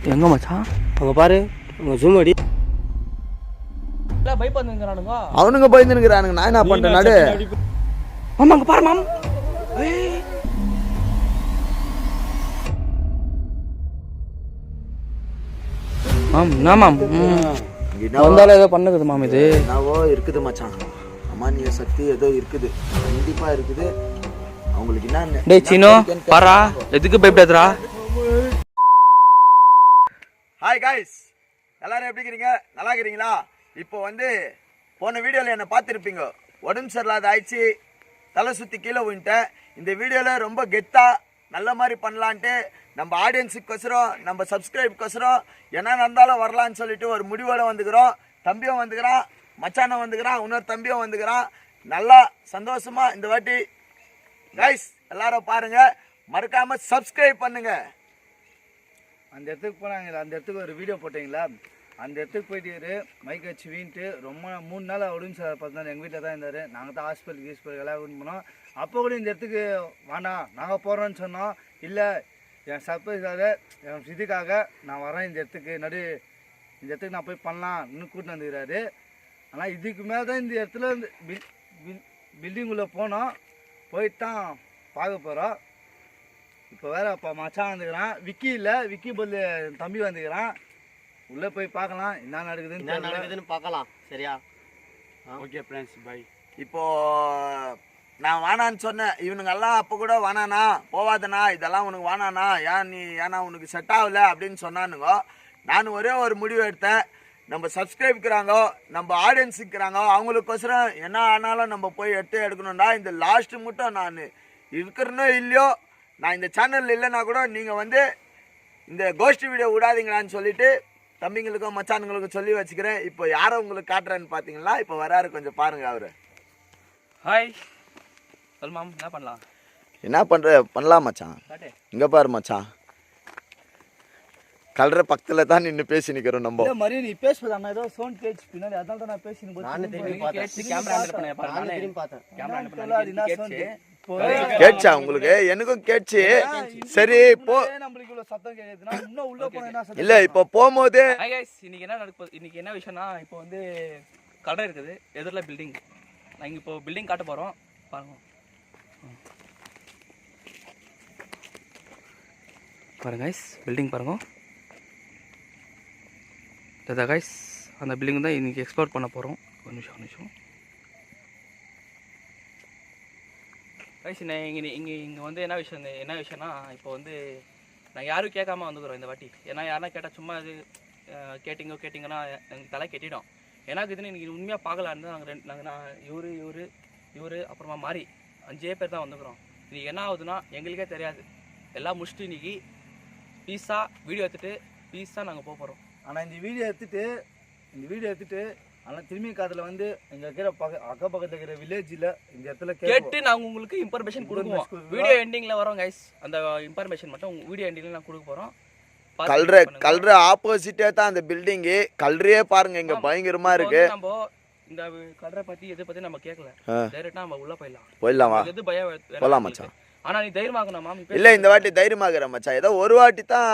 எங்க மச்சான்? அங்கே பாரு உங்க ஜூம் அடி. பயப்படுங்கிறானுங்க. அவனுங்க பயந்துனுக்குறானுங்க. நான் என்ன பண்றேன் நாடு? மாமா அங்க பாரு மாம். மாம் நான் மாம் வந்தாலும் ஏதோ பண்ணுது மாம். இது என்னவோ இருக்குது மச்சான். அமானிய சக்தி ஏதோ இருக்குது, கண்டிப்பா இருக்குது. அவங்களுக்கு என்ன? டேய் சீனோ பாரா, எதுக்கு பயப்படாதடா? ஹாய் காய்ஸ், எல்லாரும் எப்படி இருக்கிறீங்க? நல்லா இருக்கிறீங்களா? இப்போ போன வீடியோவில் என்னை பார்த்துருப்பீங்க. உடம்பு சரியில்லாத ஆயிடுச்சு, தலை சுற்றி கீழே விழுந்துட்டேன். இந்த வீடியோவில் ரொம்ப கெத்தாக நல்ல மாதிரி பண்ணலான்ட்டு நம்ம ஆடியன்ஸுக்கோசரம், நம்ம சப்ஸ்கிரைபுக்கோசரம் என்ன நடந்தாலும் வரலான்னு சொல்லிட்டு ஒரு முடிவோடு வந்துக்கிறோம். தம்பியும் வந்துக்கிறான், மச்சானும் வந்துக்கிறான், இன்னொரு தம்பியும் வந்துக்கிறான். நல்லா சந்தோஷமாக இந்த வாட்டி கைஸ் எல்லாரும் பாருங்கள், மறக்காமல் சப்ஸ்கிரைப் பண்ணுங்கள். அந்த இடத்துக்கு போனாங்களா, அந்த இடத்துக்கு ஒரு வீடியோ போட்டிங்களா, அந்த இடத்துக்கு போயிட்டு மைக் வச்சு வீண்ட்டு ரொம்ப 3 நாள் உடம்பு சார் பார்த்தாரு. எங்கள் வீட்டில் தான் இருந்தார். நாங்கள் தான் ஹாஸ்பிட்டல் எல்லாம் வீண் பண்ணோம். அப்போ கூட இந்த இடத்துக்கு வேணாம் நாங்கள் போகிறோன்னு சொன்னோம். இல்லை என் சர்ப்ரைஸாக என் இதுக்காக நான் வரேன் இந்த இடத்துக்கு, இந்த இடத்துக்கு நான் போய் பண்ணலாம் இன்னும் கூட்டின்னு வந்துக்கிறாரு. ஆனால் இதுக்கு மேலே தான் இந்த இடத்துல பில்டிங்குள்ளே போனோம், போயிட்டு தான் பார்க்க போகிறோம். இப்போ வேற அப்போ மச்சான் வந்துக்கிறான், விக்கி இல்லை, விக்கி பதில் தம்பி வந்துக்கிறான். உள்ளே போய் பார்க்கலாம் என்ன நடக்குதுன்னு பார்க்கலாம். சரியா? Okay friends, bye. இப்போது நான் வேணான்னு சொன்னேன். இவனுங்கெல்லாம் அப்போ கூட வேணாண்ணா, போவாதண்ணா, இதெல்லாம் உனக்கு வேணாண்ணா, ஏன்னா உனக்கு செட் ஆகலை அப்படின்னு சொன்னானுங்க. நான் ஒரே ஒரு முடிவு எடுத்தேன். நம்ம சப்ஸ்கிரைப்க்கிறாங்கோ, நம்ம ஆடியன்ஸ் இருக்கிறாங்க, அவங்களுக்கோசரம் என்ன ஆனாலும் நம்ம போய் எடுக்கணும்டா. இந்த லாஸ்ட்டு மட்டும் நான் இருக்கிறனோ இல்லையோ, நான் இந்த சேனல் இல்லைன்னா கூட நீங்கள் இந்த கோஷ்டி வீடியோ விடாதீங்களான்னு சொல்லிட்டு தம்பிங்களுக்கும் மச்சானுங்களுக்கும் சொல்லி வச்சுக்கிறேன். இப்போ யாரை உங்களுக்கு காட்டுறேன்னு பார்த்தீங்களா? இப்போ வராரு, கொஞ்சம் பாருங்க அவரு. ஹாய் சொல் மாம், என்ன பண்ணலாம்? என்ன பண்ணலாம் மச்சான்? இங்கே பாரு மச்சான், கலர பக்கத்தில் தான் நின்று பேசி நிற்கிறோம் நம்ம. மரியா நீ பேசுவது அண்ணா ஏதோ சவுண்ட் கேட்ச் பின்னாடி, அதனால தான் நான் பேசி கேட்சா உங்களுக்கு? எனக்கும் கேட்சி. சரி போ. இல்ல இப்போ போகும்போது இன்னைக்கு என்ன நடக்குது, இன்னைக்கு என்ன விஷயம்னா, இப்போ கடை இருக்குது எதிரில் பில்டிங். நாங்கள் இப்போ பில்டிங் காட்ட போகிறோம், பாருங்க பாருங்க கைஸ், பில்டிங் பாருங்க. இதை கைஸ் அந்த பில்டிங் தான் இன்றைக்கி எக்ஸ்ப்ளோர் பண்ண போகிறோம். ஒரு நிமிஷம் கைஸ். இங்கே என்ன விஷயம்னா, இப்போ நாங்கள் யாரும் கேட்காம வந்துக்கிறோம் இந்த வாட்டி. ஏன்னா யாருன்னா கேட்டால் சும்மா இது கேட்டிங்கன்னா எனக்கு தலை கெட்டிடும். ஏன்னா இதுன்னு இன்றைக்கி உண்மையாக பார்க்கலான்னு தான் நாங்கள் இவர் அப்புறமா மாறி 5 பேர் தான் வந்துக்கிறோம். இன்றைக்கி என்ன ஆகுதுன்னா எங்களுக்கே தெரியாது. எல்லாம் முடிச்சுட்டு இன்றைக்கி பீஸாக வீடியோ எடுத்துகிட்டு நாங்கள் போகிறோம். ஆனால் இந்த வீடியோ எடுத்துட்டு ஆனால் திரும்பி காதில் எங்கள் இருக்கிற அக்கப்பக்கத்தில் இருக்கிற வில்லேஜில் இந்த இடத்துல கேட்டு நாங்கள் உங்களுக்கு இன்ஃபர்மேஷன் கொடுக்குவோம். வீடியோ எண்டிங்கில் வரோம் கைஸ், அந்த இன்ஃபர்மேஷன் மட்டும் வீடியோ எண்டிங்கில் நான் கொடுக்க போகிறோம். கல்ற ஆப்போசிட்டே தான் அந்த பில்டிங்கு. கல்றையே பாருங்க, இங்கே பயங்கரமாக இருக்கு. நம்ம இந்த கல்றை பற்றி எதை பற்றி நம்ம கேட்கல, டைரெக்டாக நம்ம உள்ளே போயிடலாமா? எது பயம் போகலாம் மச்சான். ஆனால் நீ தைரியமாகணும் மாம். இல்லை இந்த வாட்டி தைரியமாகிற மச்சான். ஏதோ ஒரு வாட்டி தான்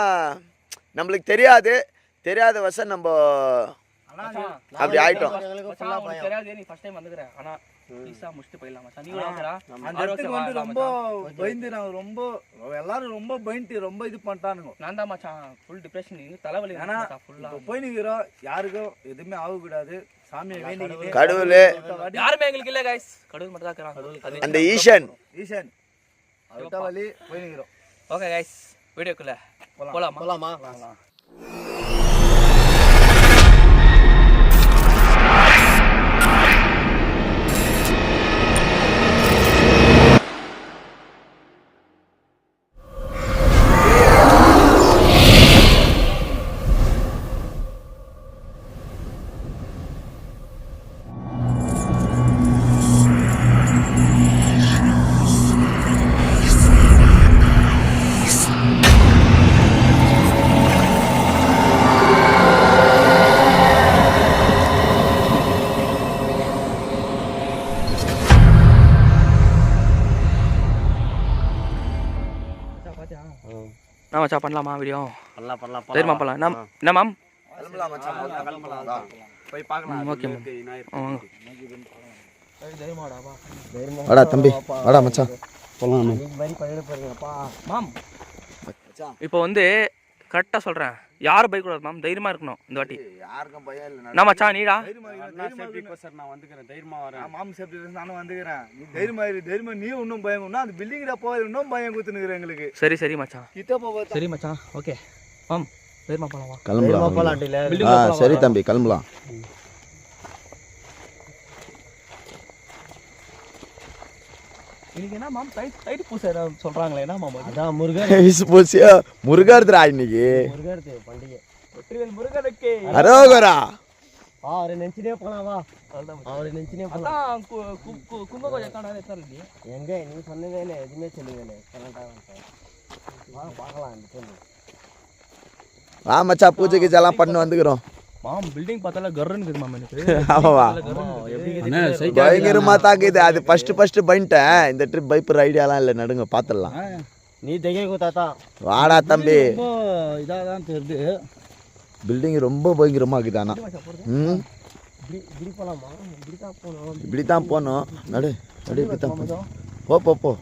நம்மளுக்கு தெரியாத வசம் நம்ம அப்படி ஆயிட்டோம். தெரியாது, நீ ஃபர்ஸ்ட் டைம் வந்துக்கிறேன். ஆனால் பீஸா முடிச்சுட்டு போயிடலாம் மச்சான். ரொம்ப பயந்து நாங்கள் ரொம்ப எல்லாரும் ரொம்ப பயந்து ரொம்ப இது பண்ணிட்டானுங்க. நான் தான் மச்சான் ஃபுல் டிப்ரெஷன், தலைவலி. ஆனால் ஃபுல்லாக போய் நிற்கிறோம், யாருக்கும் எதுவுமே ஆகக்கூடாது. சாமியை வேண்டி கடவுளே யாருமே எங்களுக்கு இல்லை கைஸ், கடவுள் மட்டும் தான் இருக்கிறாங்க. அந்த ஈசன் அதுதான் வழி போய் நிற்கிறோம். ஓகே கைஸ், வீடியோக்குள்ள போலாமா? என்ன மச்சான் பண்ணலாமா வீடியோ? பண்ணலாம் தைரியமா பண்ணலாம். என்ன மேம்? கிளம்பலாம் மச்சான். கிளம்பலாம். போய் பார்க்கலாம். Okay ma'am. வாடா தம்பி, வாடா மச்சான். போலாம். மேம் இப்போ வந்து கரெக்டாக சொல்கிறேன், யாரும் பைக் கூடாது மேம், தைரியமாக இருக்கணும் இந்த வாட்டி. யாருக்கும் பயம் இல்லை. என்ன மச்சான் நீடா? நான் வந்துக்கிறேன், தைரியமா வரேன். மாம் சேஃப்டி நானும் வந்துக்கிறேன். நீ தைரியமா நீ இன்னும் பயம் அந்த பில்டிங்கிட்ட போய் இன்னும் பயம் கொடுத்துனுக்குறேன் எங்களுக்கு. சரி சரி மச்சான். கிட்ட போக சரி மச்சான். ஓகே மேம் தைரியமாக போகலாமா? கிளம்பலாம். சரி தம்பி கிளம்பலாம். இன்னைக்கு என்ன மேம் தைட்டு பூசை சொல்கிறாங்களே, என்ன மேம்? அதான் முருகர்துரா இன்னைக்கு. பண்டிகை. வெற்றிவேல் முருகனுக்கு அரோகரா. அவரை நினைச்சினே போலாமா? அவரை நினைச்சினே போலாம். அதான் கும்பகோணம் எத்தாண்டா எத்தாரு நீ? எங்க நீ சொன்னதே இல்லை, எதுவுமே சொல்லவே இல்லை. வாங்க பார்க்கலாம். இந்த பொண்ணு வா மச்சா, பூஜை கீஜெல்லாம் பண்ணி வந்துக்கிறோம். மேம் பில்டிங் பார்த்தால கர்ன்னு இருக்குது மேம் எனக்கு. ஆமாவா? எப்படி பயங்கரமா தாக்குது. அது ஃபர்ஸ்ட் பண்ணிட்டேன். இந்த ட்ரிப் பைப்பர் ஐடியாலாம் இல்லை, நடுங்க பார்த்துடலாம். நீ தைக்க தாத்தா. வாடா தம்பி. ரொம்ப இதாக தான் தெரியுது. பில்டிங் ரொம்ப பயங்கரமா இருக்குது. ஆனா இப்படி போலாமா? இப்படி தான் போகணும். இப்படி தான் போகணும். நடு இப்படி தான் போகணும். போ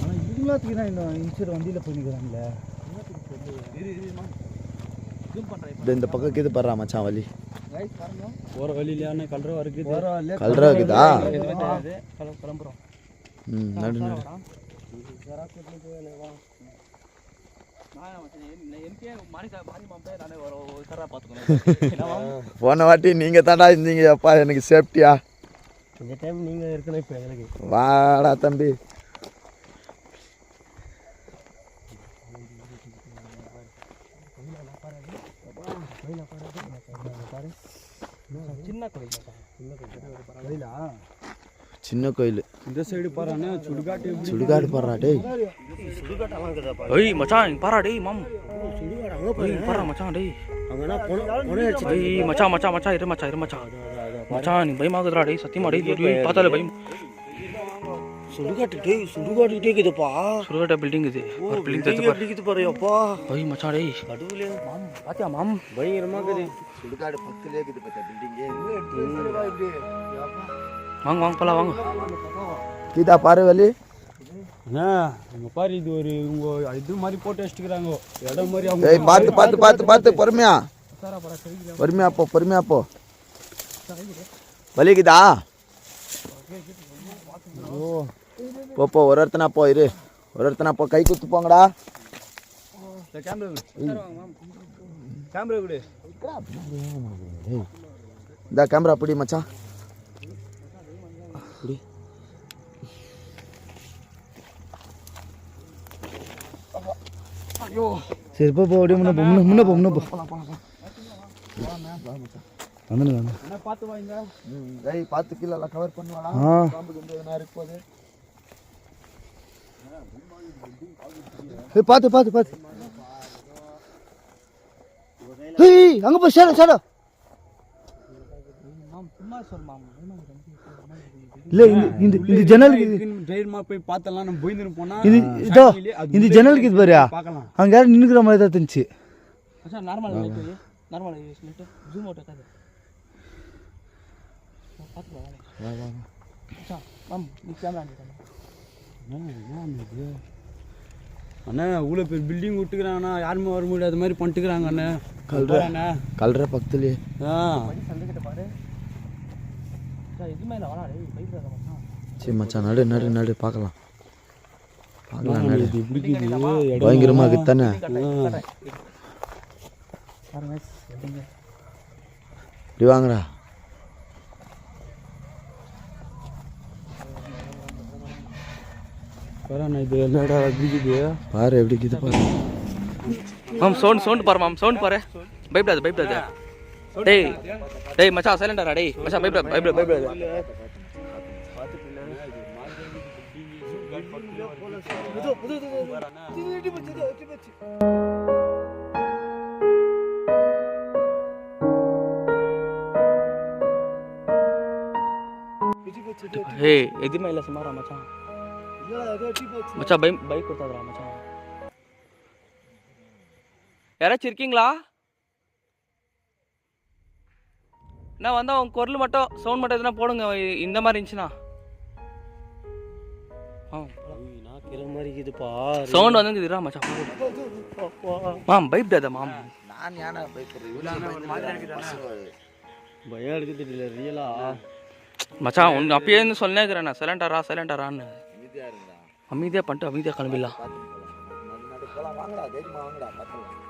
ஆனால் இவங்களாத்துக்கு தான் இந்த இன்சூர் வண்டியில் போய் நிற்கிறாங்களே. இந்த பக்கம் கீது படுறா மச்சான் வலி. போகிற வழியிலான கல்றவா இருக்குது. கல்றா இருக்குதா? கிளம்புறோம். நடு போன வாட்டி நீங்க தாண்டா இருந்தீங்க. அப்பா எனக்கு சேஃப்டியா? இந்த டைம் நீங்கள் இருக்கணும். இப்போ எங்களுக்கு வாடா தம்பி. சின்ன கோயில். இந்த சைடு பாருண்ணே, சுடுகாடு பாடுறா டேய். ஏய் மச்சான் இங்க பாரா டேய் மாம். ஏய் பாரா மச்சான் டேய். அங்கனா ஏய் மச்சான் இரு மச்சான். மச்சான் நீ பயமாகுதுடா டேய், சத்தியமா டேய். பார்த்தாலே பயம். சுடுகாட்டு கேக்குதுப்பா. சுடுகாட்டு பில்டிங் இது. ஒரு பில்டிங் தெரிஞ்சு பாரு. இருக்குது பாருப்பா. ஏய் மச்சான் டேய். கடவுளே மாம் பாத்தியா மாம்? பயங்கரமா இருக்குது. சுடுகாடு பக்கத்துலயே இருக்குது பத்த பில்டிங். வாங்க போலாம் வாங்க. கீதா பாரு வலி. அண்ணா அங்க பாரு, இது ஒரு உங்க இது மாதிரி போட்டு வச்சுக்கிறாங்க. இடம் மாதிரி அவங்க. ஏய் பாத்து பொறுமையா போ. வலிக்குதா? போ ஒரு ஒருத்தனா போ. இரு ஒரு ஒருத்தனா போ. கை குத்து போங்கடா. கேமரா விடு. இந்த கேமரா பிடி மச்சான். சரி போ அப்படியே முன்ன போ. பார்த்து வாங்க. டேய் பாத்து கீழ எல்லாம் கவர் பண்ணுவாடா. பாம்பு கிட்ட எதனா இருக்கு போது. ஏய் பாத்து. ஏய் அங்க போ. ஷேடோ. மாம் சும்மா சொல் மாம். இல்ல இந்த ஜன்னலுக்கு தைரியமா போய் பார்த்தலாம். நம்ம போயிருந்து போனா இதோ இந்த ஜன்னலுக்கு இது பாரு. பார்க்கலாம். அங்க யாரும் நின்னுக்கிற மாதிரி தான் இருந்துச்சு. மச்சான் நார்மல் லைட் ஜூம் அவுட் ஆகாது. பாத்து வா. மச்சான் மாம் நீ கேமரா ஆன் அண்ணா இவ்வளோ பெரிய பில்டிங் விட்டுக்கிறாங்கண்ணா, யாருமே வர முடியாத மாதிரி பண்ணிட்டுக்கிறாங்க அண்ணா. கல்ற பக்கத்துலயே. சந்துக்கிட்ட பாரு. எதுவுமே இல்லை வாடா டேய், பயப்படாத மச்சான். சரி மச்சான் நடு பார்க்கலாம். இது இப்படி பயங்கரமா இருக்குது தானே. பாருங்க இப்படி வாங்கடா. இது என்னடா இருக்குது பாரு எப்படி இருக்குது பாரு. மாம் சவுண்ட் பாரு மாம், சவுண்ட் பாரு. பயப்படாத. டேய் மச்சான் சைலண்டா டேய். மச்சான் பயப்படாத. ஏய் எதுவுமே இல்லை சும்மாரா மச்சான். மச்சான் பைக் கொடுத்தாதுரா மச்சான். யாராச்சும் இருக்கீங்களா? நான் வந்தால் உங்கள் குரல் மட்டும் சவுண்ட் மட்டும் எதுனா போடுங்க இந்த மாதிரி இருந்துச்சுன்னா. சவுண்ட் வந்துங்குதுரா மச்சான். மாம் பயப்படாத மாம். நான் ஏன்னா பயம் எடுக்கிறது இல்லை ரியலா மச்சான் உன் அப்பயே இருந்து சொன்னேங்கிறேன் நான் சைலண்டாரான்னு. அமைதியா இருந்தா அமைதியாக பண்ணிட்டு அமைதியாக கிளம்பிடலாம். வாங்கடா தைரியமா வாங்கடா பார்த்துக்கலாம்.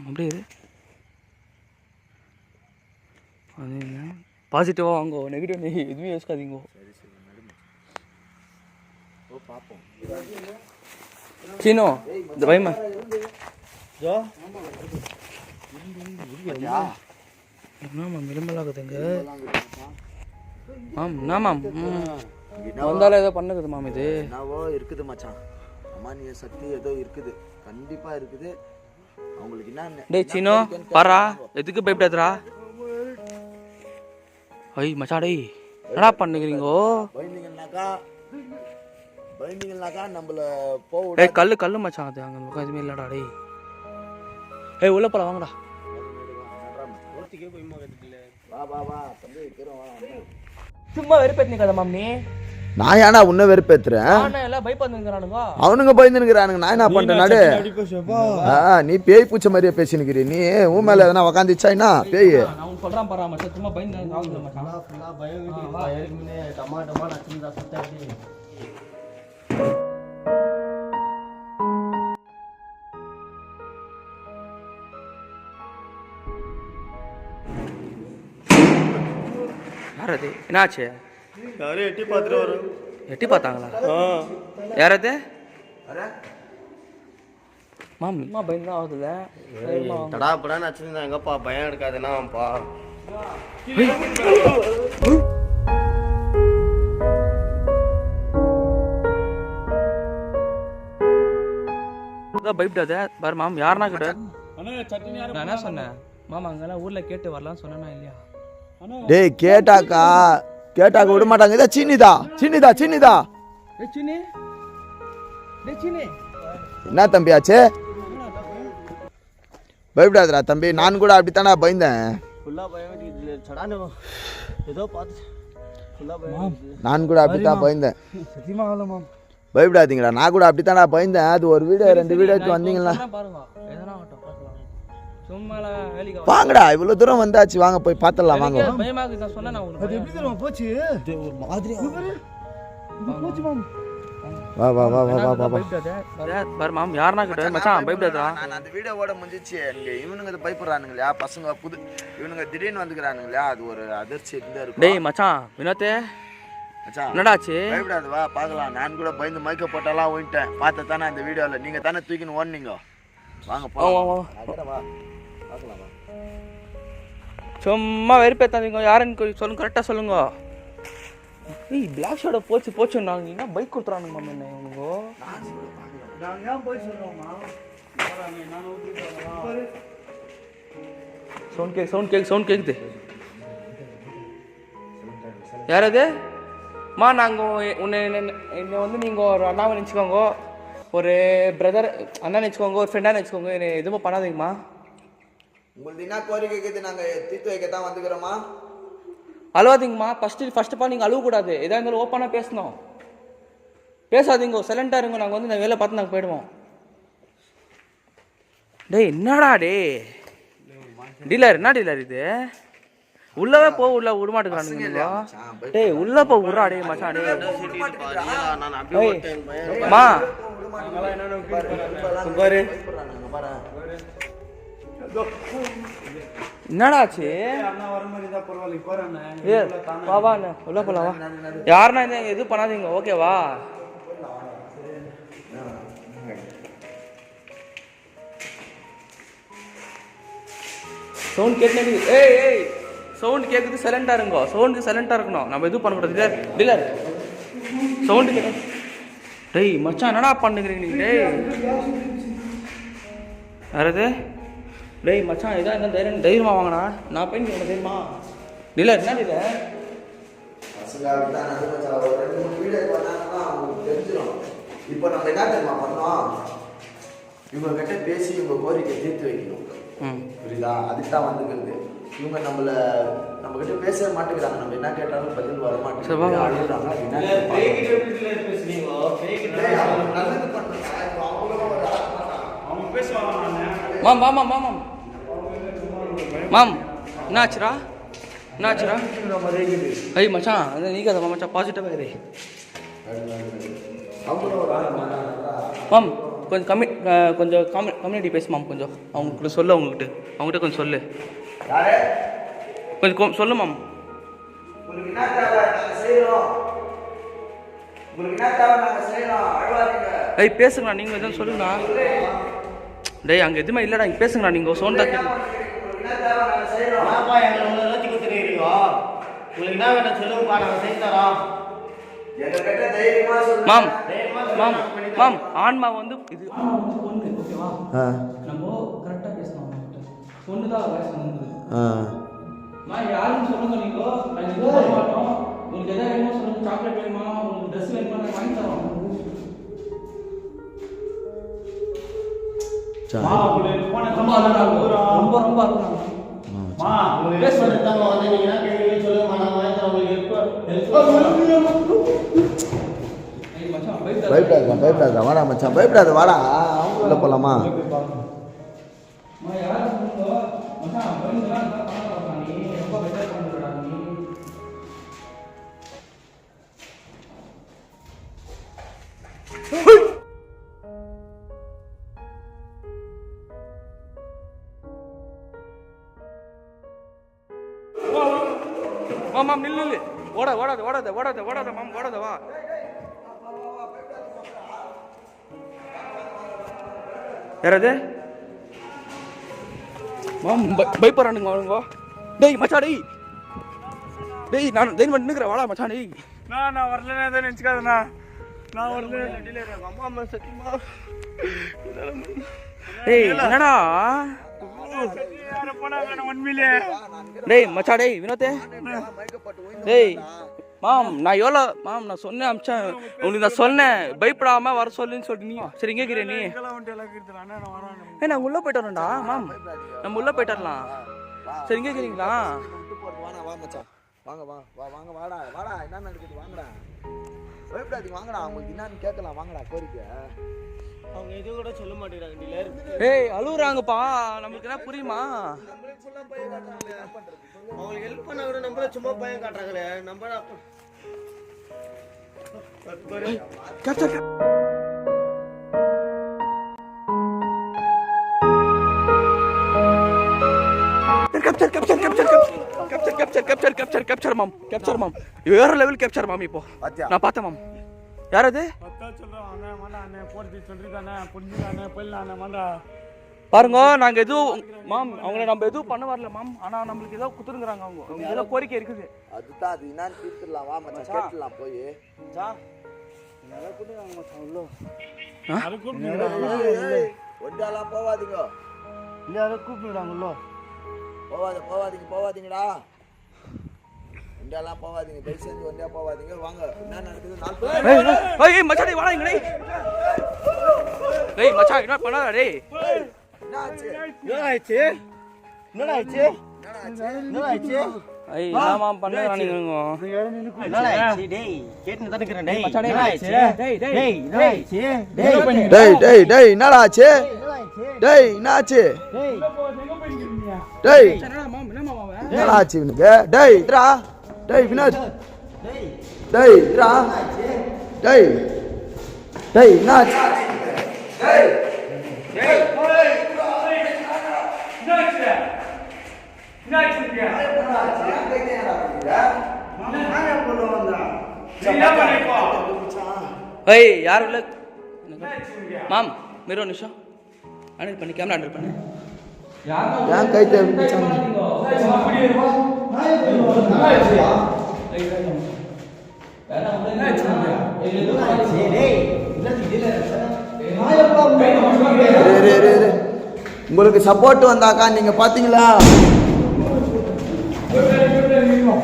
அப்படியே இது அது பாசிட்டிவாக வாங்கோ, நெகட்டிவ் எதுவுமே யோசிக்காதீங்கோ. ஓ பார்ப்போம். சீனோ இந்த பயமா என்னம்மா மிளம்பலாகுதுங்க. மேம் என்ன மேம் வந்தாலும் ஏதோ பண்ணுக்குது மேம். இது என்னவோ இருக்குது மச்சான், அமானிய சக்தி ஏதோ இருக்குது, கண்டிப்பா இருக்குது. அவங்களுக்கு என்ன டேய் சீனோ பாரா, எதுக்கு பயப்படாதரா? ஐய் மச்சான் டேய் என்னடா பண்ணுகிறீங்கோ? பயந்தீங்கன்னாக்கா நம்மள போக. டேய் கல்லு மச்சான், அது அங்கே பக்கம் எதுவுமே இல்லைடா. டேய் ஏய் உள்ள போல வாங்கடா. வா வா வா தம்பி வா. சும்மா வெறுப்பேத்தி கதை மாம் நீ. நான் ஏன்னா உன்னை வெறுப்பேத்துறேன்? எல்லாம் பயப்படுங்கிறானுங்க, அவனுங்க பயந்துனுக்குறானுங்க. நான் என்ன பண்றேன் நாடு? நீ பேய் பூச்ச மாதிரியே பேசினுக்கிறீ. நீ உன் மேல எதனா உக்காந்துச்சா என்ன பேய்? நான் சொல்றேன் பாரா மச்சான், சும்மா பயந்து மச்சான். யாரது என்னாச்சு? யாரும் எட்டி பார்த்துட்டு வரோம். எட்டி பார்த்தாங்களா? யாரது மாம்? அம்மா பயந்து தான் ஆகுதுல்ல. தடா படான்னு வச்சுருந்தா எங்கப்பா பயம் எடுக்காதுன்னாப்பா. பயப்படாத பாரு மாம். யாருனா கிட்ட நான் என்ன சொன்னேன் மாமா, அங்கெல்லாம் ஊர்ல கேட்டு வரலாம்னு சொன்னா இல்லையா? டேய் கேட்டாக்கா விட மாட்டாங்க. இதா சின்னிதா என்ன தம்பி ஆச்சு? பயப்படாதடா தம்பி, நான் கூட அப்படித்தானே பயந்தேன். நான் கூட அப்படித்தான் பயந்தேன். பயப்படாதீங்கடா, நான் கூட அப்படித்தானே பயந்தேன். அது ஒரு வீடியோ 2 வீடியோக்கு வந்தீங்களா? வாங்கடா, இவ்வளவு தூரம் வந்தாச்சு, வாங்க போய் பாத்துடலாம். வாங்க. வா வா வா வா வா வா பாரு மாம். யாருனா கிட்ட மச்சான் பயப்படாதடா. நான் அந்த வீடியோவோட முடிஞ்சிச்சு. இங்க இவனுங்க பயப்படுறானுங்களா பசங்க, இவனுங்க திடீர்னு வந்துக்கிறானுங்களா, அது ஒரு அதிர்ச்சி இருந்தா இருக்கும். டேய் மச்சான் வினோத்தே மச்சான் என்னடாச்சு? பயப்படாத வா பார்க்கலாம். நான் கூட பயந்து மைக்க போட்டாலாம் ஓடிட்டேன். பார்த்த தானே இந்த வீடியோல நீங்க தானே தூக்கின்னு ஓடுனீங்க. வாங்க போலாம். வா பார்க்கலாம் வா. சும்மா வெறுப்பேத்தாதீங்க. யாருன்னு சொல்லுங்க, கரெக்டா சொல்லுங்க. ஏய் பிளாக் ஷாடோ போச்சு நாங்க என்ன பைக் கொடுத்துறானுங்க மாமா என்ன இவனுங்க? சவுண்ட் கேக்குது. யாரது மா? நாங்கள் என்னை வந்து நீங்கள் ஒரு அண்ணாவை நினச்சிக்கோங்க, ஒரு பிரதர் அண்ணா நினச்சிக்கோங்க, ஒரு ஃப்ரெண்டாக நினச்சிக்கோங்க. என்னை எதுவும் பண்ணாதீங்கம்மா. உங்களுக்கு என்ன கோரிக்கை கேட்குது? நாங்கள் தீர்த்து வைக்க தான் வந்துக்கிறோமா? அழுவாதீங்கம்மா. ஃபஸ்ட்டு நீங்கள் அழுவக்கூடாது. எதாக இருந்தாலும் ஓப்பனாக பேசணும். பேசாதீங்க, சைலண்டாக இருங்க. நாங்கள் வந்து இந்த வேலை பார்த்து நாங்கள் போயிடுவோம். டேய் என்னடா டீலர், என்ன டீலர் இது? உள்ளவே போ, உள்ள விட மாட்டேங்கிறானுங்க. டேய் உள்ள போ விட்றா. டே மச்சான் மா பாரு என்னடாச்சு? வா உள்ள போலாம். வா யாருன்னா எதுவும் பண்ணாதீங்க, ஓகேவா? சவுண்ட் கேட்குது. ஏய் சவுண்ட் கேட்குது, சைலண்டாக இருங்கோ. சவுண்டுக்கு சைலண்டாக இருக்கணும், நம்ம எதுவும் பண்ணக்கூடாது. டீலர் சவுண்டு கேட்க. டேய் மச்சான் என்னடா பண்ணுகிறீங்க நீங்கள்? டேய் யாரது? டேய் மச்சான் இதான் என்ன தைரியமாக வாங்கினா நான் போய் நீங்கள் தைரியமா இல்லை என்ன இல்லை பசங்க அப்படித்தான் அது மச்சான். ஒரு 2-3 வீடியோ பண்ணாங்கன்னா அவங்களுக்கு தெரிஞ்சிடும். இப்போ நம்ம என்ன தெரியுமா பண்ணோம், இவங்க கிட்ட பேசி இவங்க கோரிக்கை தீர்த்து வைக்கணும். புரியுதா? அதுக்கு தான் வந்துக்கிறது. இவங்க நம்ம கிட்ட பேசவே மாட்டேங்கிறாங்க. நம்ம என்ன கேட்டாலும் பதில் வர மாட்டேங்கிறாங்க. அழுகுறாங்க. நல்லது பண்ணுறாங்க. அவங்க பேசுவாங்க. மாம் மாம் மாம் மாம் மாம் என்னாச்சுரா என்னாச்சுரா? ஐய் மச்சான் அது நீ கதை மச்சான் பாசிட்டிவாக இருக்குது. மாம் கொஞ்சம் கம்யூனிட்டி பேசு மாம். கொஞ்சம் அவங்களுக்கு சொல்லு. அவங்ககிட்ட கொஞ்சம் சொல்லு. கொஞ்சம் சொல்லு மாம். உங்களுக்கு என்ன தேவை நாங்கள் செய்கிறோம். உங்களுக்கு என்ன தேவை நாங்கள் செய்கிறோம். அழுவாதீங்க. ஐய் பேசுங்கண்ணா, நீங்கள் எதுவும் சொல்லுங்கண்ணா. டேய் அங்கே எதுவுமே இல்லைடா, இங்கே பேசுங்கண்ணா. நீங்கள் சோன் தான் கேட்கு. என்ன தேவை நாங்கள் செய்கிறோம். உங்களுக்கு என்ன வேணும் சொல்லுங்கப்பா, நாங்கள் செஞ்சு தரோம். எங்ககிட்ட தைரியமாக சொல்லுங்க. மாம் மாம் மாம் ஆன்மா வந்து இது பொண்ணு ஓகேவா? நம்ம கரெக்டாக பேசணும். பொண்ணு தான் பேசணும். யாருன்னு சொல்லுங்க. நீங்களோ நாங்கள் எதுவும் சொல்ல மாட்டோம். உங்களுக்கு எதாவது வேணுமோ சொல்லுங்க. சாக்லேட் வேணுமா, உங்களுக்கு ட்ரெஸ் வேணுமா, நாங்கள் வாங்கி தரோம். ரொம்ப ரொம்ப பயப்படாத வாடா மச்சான், பயப்படாத வாடா. உள்ள போலாமா? மாம் நில்லு. ஓடாத மாம், ஓடாத வா. யாராவது மாம் பயப்படுறானுங்க அவனுங்க. டேய் மச்சா டேய் நான் தைரியம் நின்னுக்கிறேன். வாடா மச்சான். டேய் நான் வரலன்னு எதை நினச்சிக்காதுண்ணா. நான் வரல. அம்மா சத்தியமா. டேய் என்னடா உண்மையிலே டேய் மச்சா. டேய் வினோத்தே. டேய் மாம் நான் எவ்வளோ மாம் நான் சொன்னேன் அமிச்சேன் உங்களுக்கு. நான் சொன்னேன் பயப்படாம வர சொல்லுன்னு சொல்லிட்டு நீ சரி இங்கே இருக்கிற நீ. நான் உள்ளே போயிட்டு வரேன்டா மாம். நம்ம உள்ளே போயிட்டு வரலாம். சரி இங்கே இருக்கிறீங்களா? வா மச்சான், வாங்க வாங்க வாடா வாடா. என்ன நடக்குது? வாங்கடா, பயப்படாதீங்க. வாங்கடா, உங்களுக்கு என்னன்னு கேட்கலாம். வாங்கடா கோரிக்கை. அவங்க எதுவும் கூட சொல்ல மாட்டேங்கிறாங்க டீலர். ஏய் அழுகுறாங்கப்பா. நம்மளுக்கு என்ன புரியுமா? அவங்களுக்கு ஹெல்ப் பண்ண கூட நம்மள சும்மா பயம் காட்டுறாங்களே. நம்ம கேப்சர் மாம். வேற லெவல் கேப்சர் மாம். இப்போ நான் பார்த்தேன் மாம். யார் அது? பாருங்க நாங்க எதுவும் மாம் அவங்கள நம்ம எதுவும் பண்ண வரல மாம். ஆனா நம்மளுக்கு ஏதோ குத்துருங்கிறாங்க. அவங்க ஏதோ கோரிக்கை இருக்குது. அதுதான் அது என்னன்னு தீர்த்துடலாம். வா மச்சான் கேட்டுடலாம் போய். ஒன்றாலாம் போவாதீங்க. கூப்பிடுறாங்களோ. போவாதீங்கடா. ஒன்றாலாம் போவாதீங்க. தயவு செஞ்சு ஒன்றா போவாதீங்க. வாங்க என்ன நடக்குது? ஏய் மச்சான் டேய் வாடா இங்க டேய். டேய் மச்சான் என்ன பண்ணாத டேய். என்னாச்சு? ஐய் என்னமா பண்ணறா நீங்க? என்னாச்சு டேய்? கேட்னு தான் இருக்கறேன் டேய். மச்சான் டேய் டேய் என்னடா ஆச்சு? டேய் என்னாச்சு? டேய் என்னடா மாம் என்ன மாமா அவன்? என்னடா ஆச்சு இவனுக்கு? டேய் இதரா. டேய் வினோத். டேய் இதரா. டேய் என்னாச்சு? டேய் ஏய் யார் உள்ள? மாம் मेरे निशा आने பண்ணி கேமரா ஆன் பண்ணு. யார் கை தே மச்சான்? உங்களுக்கு சப்போர்ட் வந்தாக்கா நீங்க பாத்தீங்களா?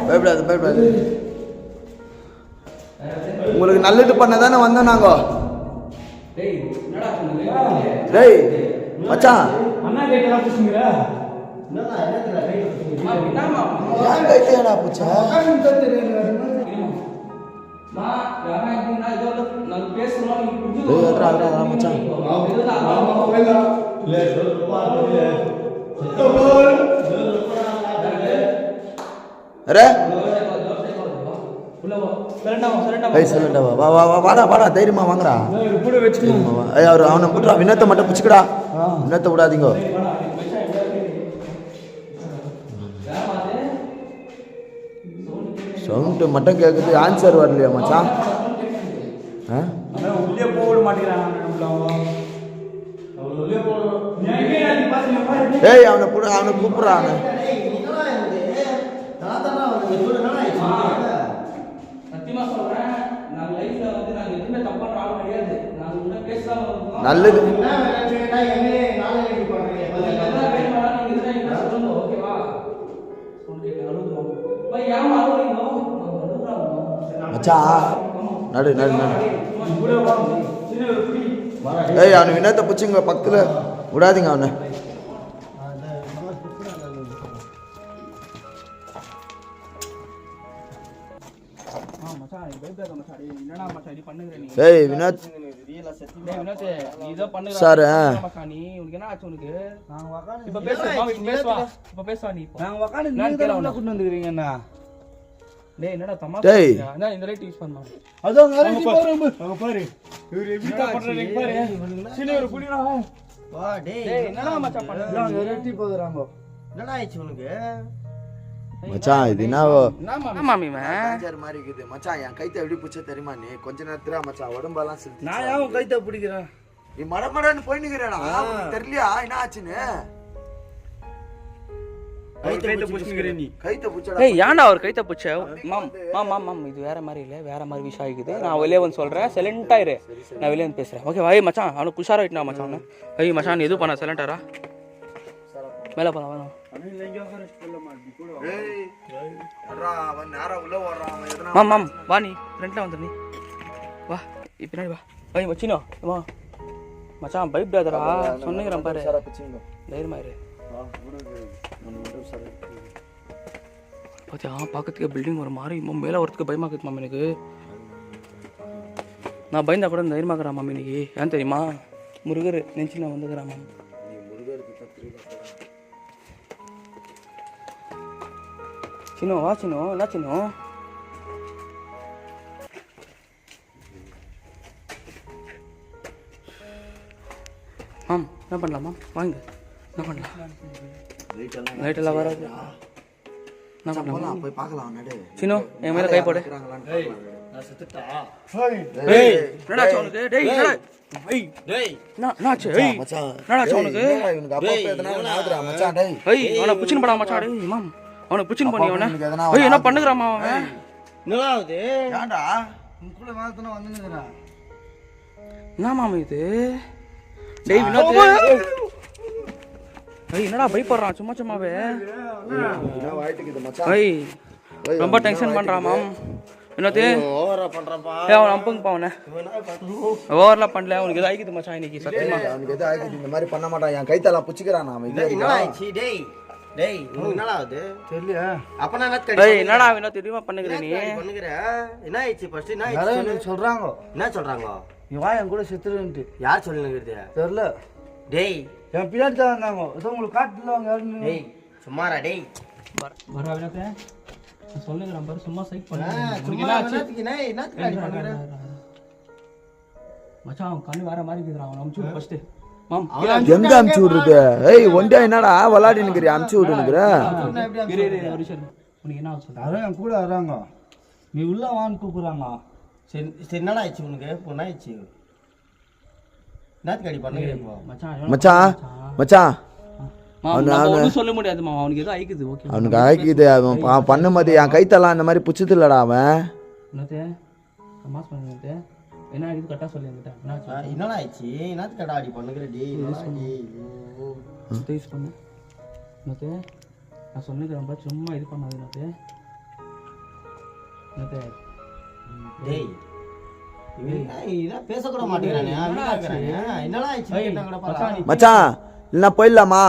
பயப்படாது உங்களுக்கு நல்லது பண்ண தானே வந்தோம் நாங்க. டேய் மச்சான் அண்ணா கேட்டலாம் புடிச்சுங்கற ஏன் கைத்தேடா புச்சா மச்சான் வாடா தைரியமா வாங்கடா. அவனை விட்டுறா, வினத்தை மட்டும் பிடிச்சிக்கடா, வினத்தை விடாதீங்க. சவுண்டு மட்டும் கேட்குது, ஆன்சர் வரலையா மச்சான்? உள்ளே போக மாட்டேங்கிறான். ஏய் அவனை கூப்பிடுறான். நல்லது மச்சான் நடு. ஏய் அவனை வினத்தை பிடிச்சிங்க, பக்கத்துல விடாதீங்க அவனை. ஏய் வினோத் சார் மச்சான் இது என்ன மாதிரி இருக்குது மச்சான். என் கைத்தை எப்படி பிடிச்ச தெரியுமா நீ? கொஞ்ச நேரத்துல மச்சான் உடம்பெல்லாம் செலுத்தி நான் ஏன் கைத்தை பிடிக்கிறேன்? நீ மடமடன்னு போய் நிக்கிறேனா? தெரியலையா என்ன ஆச்சுன்னு? ஏன்டா அவர் கைத்த பிடிச்ச? மாம் இது வேற மாதிரி இல்லை, வேற மாதிரி விஷயம் ஆகிக்குது. நான் வெளியே வந்து சொல்றேன், சைலண்டா இரு, நான் வெளியே வந்து பேசுறேன். ஓகே வை மச்சான், அவனுக்கு புஷாரா விட்டுனா மச்சான். ஐய் மச்சான் நீ எதுவும் பண்ண, சைலண்டாரா மேலே போலாம் வேணும். மாம் வா, நீ ஃப்ரெண்ட்ல வந்துடு, நீ வா பின்னாடி வா. ஐய் மச்சினோ வா மச்சான், பயப்படாதடா சொன்னுங்கிறேன் பாரு, தைரியமா இரு. பார்த்தியா பார்க்கறதுக்கே பில்டிங் ஒரு மாதிரி மேலே வரத்துக்கு பயமாக்குது மாமி எனக்கு. நான் பயந்தா கூட தைரியமாக்குறேன் மாமி இன்னைக்கு. ஏன் தெரியுமா? முருகர் நெஞ்சில் நான் வந்துக்கிறேன் மாமி. சின்னோ வா சின்னோ, என்ன சின்னோ? மேம் என்ன பண்ணலாம் மேம்? வாங்க என்ன பண்ணலாம்? லைட் எல்லாம் வராது, என்ன பண்ணலாம்? போய் பார்க்கலாம். சின்னோ என் மேல கை போடு. என்ன பண்ணுகிறாமா அவன்? என்ன மாமா இது? டேய் வினோத், என்னடா பயப்படுறான் சும்மா சும்மாவே? ரொம்ப டென்ஷன் பண்றான் மாம். வினோத்து ஓவரா பண்றான்ப்பா. அவன் அம்புங்கப்பா, அவனை ஓவர்லாம் பண்ணல. அவனுக்கு எதாவது ஆகிக்குது மச்சான் இன்னைக்கு, சத்தியமா அவனுக்கு எதாவது ஆகிக்குது. இந்த மாதிரி பண்ண மாட்டான், என் கைத்தெல்லாம் பிடிச்சிக்கிறான். என்னடா வினோத் தெரியுமா பண்ணுகிற நீ? சொல்றாங்க என்ன சொல்றாங்க? நீ வா என் கூட செத்துருன்ட்டு. யார் சொல்லுங்கிறது தெரியல. டேய் என் பின்னாடி தான் இருந்தாங்க, ஏதோ உங்களுக்கு காட்டுல அவங்க. டேய் சும்மாரா டேய். வரா வினோத்தே சொல்லுங்க நம்பர் சும்மா சைட் பண்ணு. மச்சான் கண்ணு வேற மாதிரி இருக்குறான். அவன் அமுச்சு விடு ஃபர்ஸ்ட். மாம் எங்க அமுச்சு விடுறது? ஏய் ஒண்டியா என்னடா விளையாடி நிக்கிற? அமுச்சு விடுனுக்குற ஒரு நிமிஷம். உனக்கு என்ன சொல்ற? அதான் என் கூட வராங்க, நீ உள்ள வான்னு கூப்பிடுறாங்க. சரி என்னடா ஆயிடுச்சு உனக்கு? என்ன ஆயிடுச்சு? நாத்துக்கடி பண்ணுங்க மச்சான். மச்சான் ஒன்றும் சொல்ல முடியாதுமா, அவனுக்கு எதுவும் ஆயிக்குது. ஓகே அவனுக்கு ஆயிக்குது. அவன் பண்ணும்போது என் கைத்தெல்லாம் இந்த மாதிரி பிடிச்சது இல்லடா அவன். என்னத்தே மாஸ் பண்ணுங்க, என்ன ஆகிது கரெக்டாக சொல்லி என்னடா ஆயிடுச்சு? நாத்துக்கடா அடி பண்ணுகிற டேய் யூஸ் பண்ணு. என்னத்தே நான் சொன்னிக்கிறேன், சும்மா இது பண்ணாது. என்னத்தே டேய் இதான் பேசக்கூட மாட்டேங்கிறானே என்னடா ஆயிடுச்சு கேட்டாங்கடா பாரா. மச்சான் இல்லைன்னா போயிடலாமா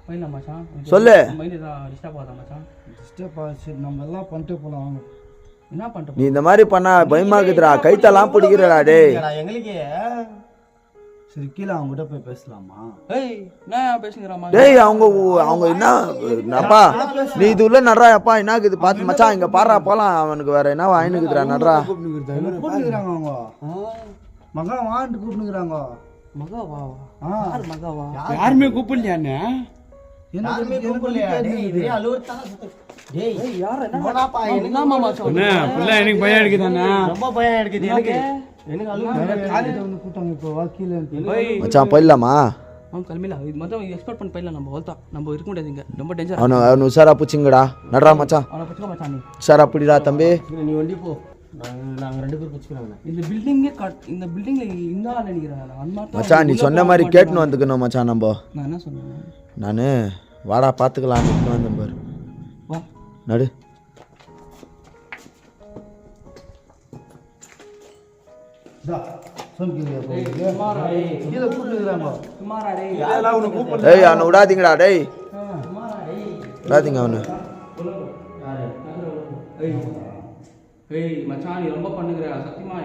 போயிடலாம் மச்சான். சொல்லு. மைண்ட் தான் டிஸ்டர்ப் ஆகுதா மச்சான்? டிஸ்டர்ப் ஆச்சு, நம்ம எல்லாம் பண்ணிட்டு போகலாம் வாங்க. என்ன பண்ணிட்டு நீ இந்த மாதிரி பண்ணா பயமாக்குதுடா, கைத்தெல்லாம் பிடிக்கிறடா டேய். எங்களுக்கே சரி கீழே அவங்ககிட்ட போய் பேசலாமா? ஏய் என்ன பேசுங்கிறாமா? டேய் அவங்க என்னப்பா நீ இது உள்ள நடுறா அப்பா என்ன இது பார்த்து மச்சான் இங்க பாடுறா போலாம், அவனுக்கு வேற என்ன வாங்கினுக்குதுடா நடுறா. கூப்பிட்டுக்கிறாங்க அவங்க மகா வான்ட்டு கூப்பிட்டுக்கிறாங்க. மகாவா? ஆ யார் மகாவா? யாருமே கூப்பிடலையாண்ணே. யாருமே கூப்பிடலையா? டேய் இதே அலுவலகத்தான சுத்து. டேய் யார் என்ன போடாப்பா என்ன மாமா அண்ணே சொல்ற? புள்ள எனக்கு பயம் எடுக்குதாண்ணே. ரொம்ப பயம் எடுக்குது எனக்கு. எனக்கு காலேஜ் வந்து கூட்டாங்க இப்போ வா கீழே. மச்சான் போயிடலாமா? அவன் கிளம்பில இது மொத்தம் எக்ஸ்பெக்ட் பண்ணி போயிடலாம். நம்ம வளர்த்தா நம்ம இருக்க முடியாது இங்க, ரொம்ப டேஞ்சர். அவனு உஷாரா பூச்சிங்கடா நடுறா மச்சான், அவனை பச்சுக்க மச்சான். நீ உஷாரா பிடிடா தம்பி. நீ வண்டி போ, நாங்க ரெண்டு பேரும் பிடிச்சிக்கிறாங்க. இந்த பில்டிங்ல இருந்தா நினைக்கிறேன். மச்சான் நீ சொன்ன மாதிரி கேட்டுன்னு வந்துக்கணும் மச்சான். நம்ம நான் என்ன சொன்னேன்? நான் வாடா பார்த்துக்கலாம் வந்தேன் பாரு. வா நடு. கீழே கூப்பிட்டுக்கிறாங்க. சுமாரா டேய். டேய் அவனை விடாதீங்கடா டேய், விடாதீங்க அவனு. ஏய் மச்சான் நீ ரொம்ப பண்ணுகிற சத்தியமா.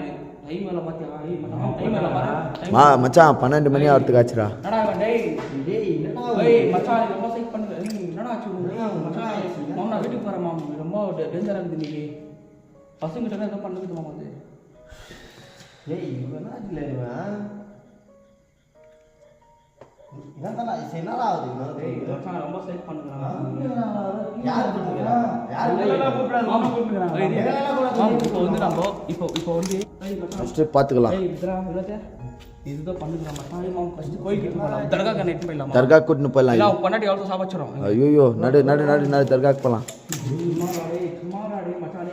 டைம் மேல பாத்தியா? ஏய் மச்சான் டைம் மேல பாரு. மச்சான் 12 மணி ஆகிறதுக்கு ஆச்சுடா. என்னடா இவன் டேய்? டேய் என்னடா ஏய் மச்சான் நீ ரொம்ப சைட் பண்ணுற. நீ என்னடா ஆச்சு உனக்கு? மச்சான் மாமா நான் வீட்டுக்கு போறேன் மாமா, ரொம்ப டேஞ்சரா இருக்குது இன்னைக்கு. பசங்க கிட்ட ஏதோ பண்ணுது மாமா. வந்து டேய் இவனா இல்ல இவன். என்னடா ஆகுது ஏய் மச்சான் ரொம்ப சைட் பண்ணுறான். யார் கூப்பிட்டுக்கிறா? யார் மாமா கூப்பிடுறாங்க. இப்போ வந்து நம்ம இப்போ வந்து ஏய் மச்சான் ஃபஸ்ட்டு பார்த்துக்கலாம். ஏய் இதுடா இல்லதே இதுதான் பண்ணுகிறான் மச்சான். ஏய் மாமா ஃபர்ஸ்ட் கோயிலுக்கு போலாம், தர்கா கனெக்ட் பண்ணலாம். தர்கா கூட்டின்னு போயிடலாம். இல்ல பொண்டாட்டி எவ்வளோ சாப்பிடுறோம். ஐயோ நடு நடு நடு நடு தர்காக்கு போகலாம். சும்மாடா டேய் மச்சான்.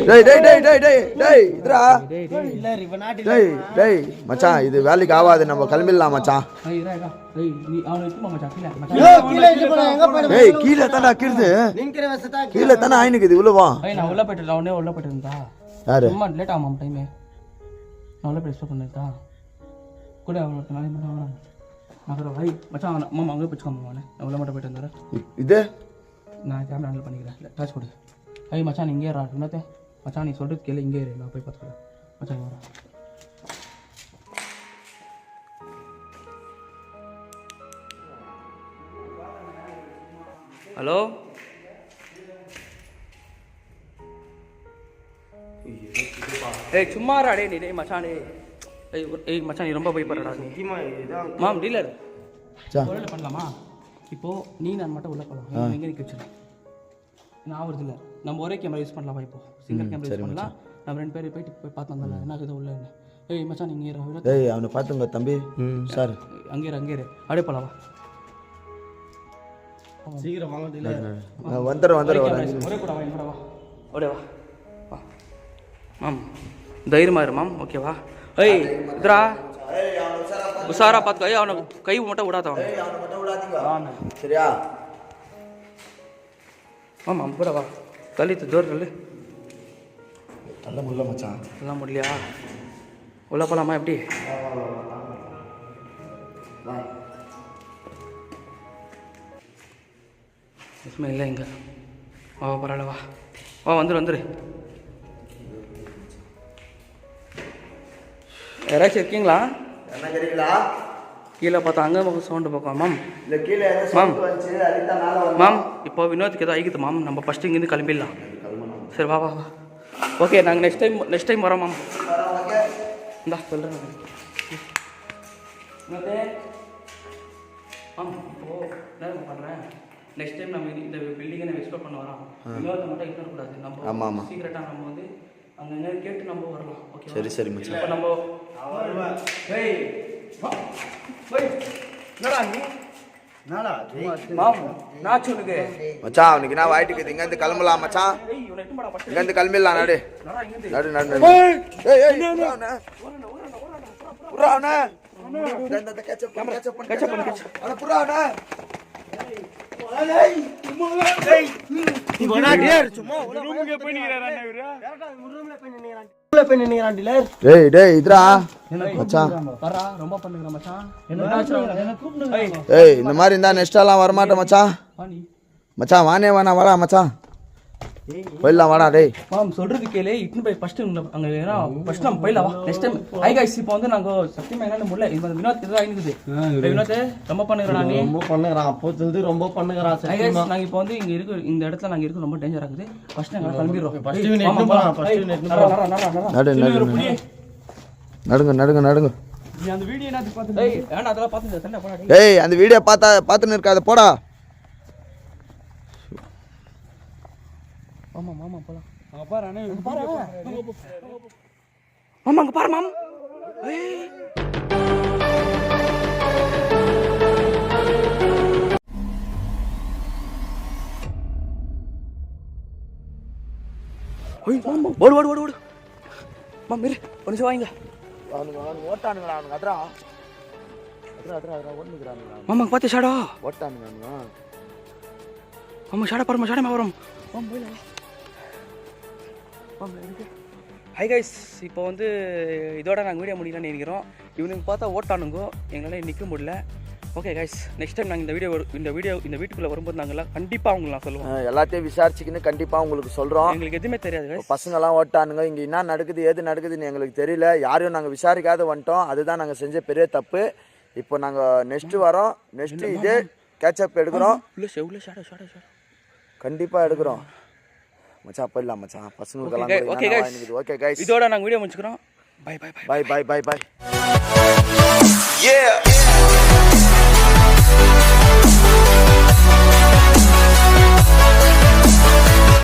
டேய் டேய் டேய் டேய் டேய் டேய் இதுடா. இல்ல இவனாட்டி டேய் டேய் மச்சான் இது வேலைக்கு ஆகாது, நம்ம கிளம்பிடலாம் மச்சான். ஏய் இரா ஏய் நீ அவனை எடுத்து மச்சான் கீழே மச்சான். கீழே இட்டு போற எங்க போற? டேய் கீழே தானே கிறுது, நீங்கற வசதா கீழே தானே ஆயினுக்குது இவ்வளவா. ஏய் நான் உள்ள போயிட்டு அவனே உள்ள போயிட்டு இருந்தா யாரு? சும்மா லேட் ஆகும் டைம். நான் உள்ள போய் ஸ்டாப் பண்ணிட்டா கூட அவனுக்கு நாளை மட்டும் வரேன். நான் கூட வை மச்சான் மாமா அங்கே போச்சுக்கோங்க. நான் உள்ள மட்டும் போயிட்டு வந்துடுறேன். இது நான் கேமரா ஹேண்டில் பண்ணிக்கிறேன். டாச் கொடு. ஐய் மச்சான் இங்கே ஏறா என்னத்தே மச்சான் நீ சொல்கிறது கேளு. இங்கே ஏறு, நான் போய் பார்த்துக்கிறேன். மச்சான் இங்கே வரேன். ஹலோ ஏய் சும்மாடா டேய் நீ டேய் மச்சான் டேய். ஏய் மச்சான் நீ ரொம்ப பயப்படுறடா நீ. மாம் டீலர் உள்ள பண்ணலாமா? இப்போது நீ நான் மட்டும் உள்ள போகலாம். எங்கே நிற்க வச்சிடலாம். நான் ஆகுறது இல்லை, நம்ம ஒரே கேமரா யூஸ் பண்ணலாமா? இப்போ சிங்கிள் கேமரா யூஸ் பண்ணலாம். நம்ம 2 பேர் போய் பார்த்து வந்தால என்ன இருக்குது உள்ள. ஏய் மச்சான் நீங்கள் ஏற. டேய் அவனை பார்த்துங்க தம்பி. சார் அங்கே அப்படியே போகலாம். சீக்கிரம் வாங்க இல்ல வந்துடுறேன் ஒரே கூட வா என் கூட வா. அப்படியே வா வா மாம். தைரியமா இரு மாம், ஓகேவா? ஏய் இதுரா உஷாரா பார்த்துக்கோ. ஏய் அவனை கை மட்டும் விடாத. அவனை சரியா? ஆமாம் கூட வா. தள்ளித்து ஜோர் தள்ளு. நல்ல முள்ள மச்சான். எல்லாம் முடியலையா? உள்ள போகலாமா? எப்படி எதுவுமே இல்லை இங்கே. வா பரவாயில்ல வா வா வந்துரு. யாராச்சும் இருக்கீங்களா? என்ன கேக்குறீங்களா? கீழே பார்த்தா அங்கே சவுண்டு பார்க்கலாம் மாம். இல்ல கீழே ஏதோ சவுண்ட் வந்துச்சு, அதுக்கு தான் மேலே வந்தேன். மாம் இப்போ வினோத்துக்கு ஏதோ ஆகிக்குது மாம். நம்ம ஃபஸ்ட்டு இங்கேருந்து கிளம்பிடலாம். சரி வா வா வா. ஓகே நாங்கள் நெக்ஸ்ட் டைம் வரோம் மாம். இந்தா சொல்கிறேன் வினோத்தே. மாம் இப்போது என்ன பண்ணுறேன், நெக்ஸ்ட் டைம் நம்ம இந்த பில்டிங்கை நம்ம எக்ஸ்ப்ளோர் பண்ண வரோம். வினோத்தை மட்டும் இக்னோர் கூடாது. நம்ம சீக்கிரட்டாக நம்ம வந்து அங்கே கேட்டு நம்ம வரலாம். ஓகே சரி மச்சான். இப்போ நம்ம ஏய் என்னடா நீ என்னடா மாம் நான் சொல்லுங்க மச்சான் அவனுக்கு என்ன வாயிட்டுக்குது. இங்கேருந்து கிளம்பலாம் மச்சான், ஏய் இவனை எட்டு மாடா ஃபஸ்ட்டு இங்கேருந்து கிளம்பிடலாம். நடு என்னடா இங்கே நடு நடு நடு. ஏய் ஏய் புறா அவனை கேட்சப் பண்ணு. புறா அவனை டேய் டேய் இதுடா மச்சான் வரா ரொம்ப பண்ணுங்க மச்சான். ஏய் இந்த மாதிரி இருந்தா நெக்ஸ்ட் எல்லாம் வரமாட்டேன் மச்சான். மச்சான் வானே வாடா மச்சான் போயிடலாம் வாடா டேய். மாம் சொல்றது கேளு, இட்னு போய் ஃபர்ஸ்ட் அங்க ஏன்னா ஃபர்ஸ்ட் நம்ம போயிடலாம் வா. நெக்ஸ்ட் டைம் ஹை கைஸ் இப்போ வந்து நாங்க சத்தியமா என்னன்னு முடியல. இந்த வினோத் இதுதான் ஆயிடுது. வினோத் ரொம்ப பண்ணுங்கடா நீ. ரொம்ப பண்ணுங்கறான். அப்போ சொல்லிட்டு ரொம்ப பண்ணுங்கறான். ஹை கைஸ் நாங்க இப்போ வந்து இங்க இருக்கு, இந்த இடத்துல நாங்க இருக்கு ரொம்ப டேஞ்சரா இருக்குது. ஃபர்ஸ்ட் நாங்க கிளம்பிரோம். ஃபர்ஸ்ட் நெட் போலாம். ஃபர்ஸ்ட் நெட் நடுங்க நீ அந்த வீடியோ என்ன பார்த்து டேய் ஏன்னா அதெல்லாம் பாத்து சண்டை போடா டேய். டேய் அந்த வீடியோ பார்த்துன்னு இருக்காத போடா. மாமா போலாம். அங்க பாரு அண்ணே மாமா அங்க பாரு மாமா. ஏய் ஓய் மாமா ஓடு மாமா இரு ஒரு நிமிஷம் வாங்க. அவனுங்க ஓட்டானுங்களா அவனுங்க அதரா ஓடுனுக்குறானுங்களா மாமா பாத்து ஷாடா ஓட்டானுங்க மாமா ஷாடா பாருமா ஷாடா வரும். மாமா போயில ஹை கைஸ் இப்போ வந்து இதோட நாங்கள் வீடியோ முடியலான்னு நினைக்கிறோம். இவனுக்கு பார்த்தா ஓட்டானுங்கோ எங்களால் நிற்க முடியல. ஓகே கைஸ் நெக்ஸ்ட் டைம் நாங்கள் இந்த வீட்டுக்குள்ளே வரும்போது நாங்கள் கண்டிப்பாக அவங்களுக்கு நான் சொல்லுவோம். எல்லாத்தையும் விசாரிச்சுக்கின்னு கண்டிப்பாக உங்களுக்கு சொல்கிறோம். எங்களுக்கு எதுவுமே தெரியாது guys. பசங்கள்லாம் ஓட்டானுங்க இங்கே என்ன நடக்குது ஏது நடக்குதுன்னு எங்களுக்கு தெரியல. யாரையும் நாங்கள் விசாரிக்காத வந்துட்டோம். அதுதான் நாங்கள் செஞ்ச பெரிய தப்பு. இப்போ நாங்கள் நெக்ஸ்ட்டு வரோம். நெக்ஸ்ட்டு இதே கேட்சப் எடுக்கிறோம். உள்ள ஷாடா கண்டிப்பாக எடுக்கிறோம் மச்சான். போயிடலாம் மச்சான் பசங்களுக்கெல்லாம். ஓகே கைஸ் ஓகே கைஸ் இதோட நாங்கள் வீடியோ முடிச்சுக்கிறோம். Bye bye